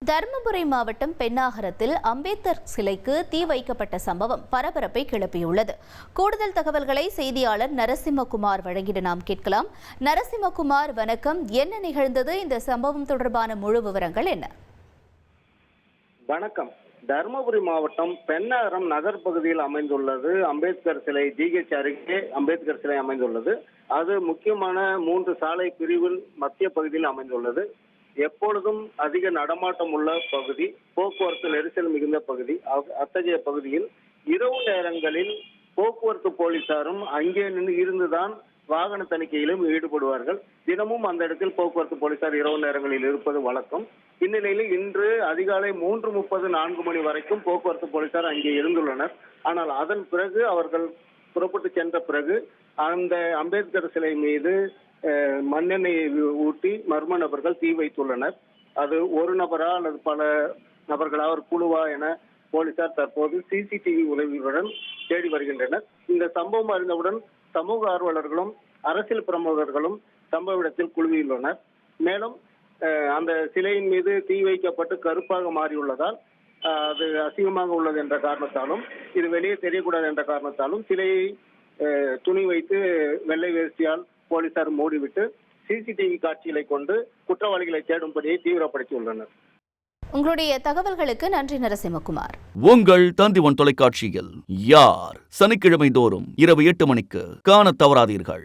தருமபுரி மாவட்டம் பென்னாகரத்தில் அம்பேத்கர் சிலைக்கு தீ வைக்கப்பட்ட சம்பவம் பரபரப்பை கிளப்பியுள்ளது. கூடுதல் தகவல்களை செய்தியாளர் நரசிம்மகுமார் வழங்கிட நாம் கேட்கலாம். நரசிம்மகுமார், வணக்கம். என்ன நிகழ்ந்தது? இந்த சம்பவம் தொடர்பான முழு விவரங்கள் என்ன? வணக்கம். தருமபுரி மாவட்டம் பென்னாகரம் நகர் பகுதியில் அமைந்துள்ளது அம்பேத்கர் சிலை. ஜிஹெச் அருகே அம்பேத்கர் சிலை அமைந்துள்ளது. அது முக்கியமான 3 சாலை பிரிவில் மத்திய பகுதியில் அமைந்துள்ளது. எப்பொழுதும் அதிக நடமாட்டம் உள்ள பகுதி, போக்குவரத்து நெரிசல் மிகுந்த பகுதி. அத்தகைய பகுதியில் இரவு நேரங்களில் போக்குவரத்து போலீசாரும் அங்கே இருந்துதான் வாகன தணிக்கையிலும் ஈடுபடுவார்கள். தினமும் அந்த இடத்தில் போக்குவரத்து போலீசார் இரவு நேரங்களில் இருப்பது வழக்கம். இந்நிலையில் இன்று அதிகாலை 3:30 4 மணி வரைக்கும் போக்குவரத்து போலீசார் அங்கே இருந்துள்ளனர். ஆனால் அதன் பிறகு அவர்கள் புறப்பட்டு சென்ற பிறகு அந்த அம்பேத்கர் சிலை மீது மண்ணெண்ணெயை ஊட்டி மர்ம நபர்கள் தீ வைத்துள்ளனர். அது ஒரு நபரா அல்லது பல நபர்களா, ஒரு குழுவா என போலீசார் தற்போது சிசிடிவி உதவியுடன் தேடி வருகின்றனர். இந்த சம்பவம் அறிந்தவுடன் சமூக ஆர்வலர்களும் அரசியல் பிரமுகர்களும் சம்பவ இடத்தில் குழுவியுள்ளனர். மேலும் அந்த சிலையின் மீது தீ வைக்கப்பட்டு கருப்பாக மாறியுள்ளதால் அது அசிங்கமாக உள்ளது என்ற காரணத்தாலும், இது வெளியே தெரியக்கூடாது என்ற காரணத்தாலும் சிலையை துணி வைத்து வெள்ளை வேஷ்டியால் போலீசார் மூடிவிட்டு சிசிடிவி காட்சிகளை கொண்டு குற்றவாளிகளை தேடும்படியை தீவிரப்படுத்தியுள்ளனர். உங்களுடைய தகவல்களுக்கு நன்றி நரசிம்மகுமார். உங்கள் தந்திவன் தொலைக்காட்சியில் யார் சனிக்கிழமை தோறும் இரவு 8 மணிக்கு காண தவறாதீர்கள்.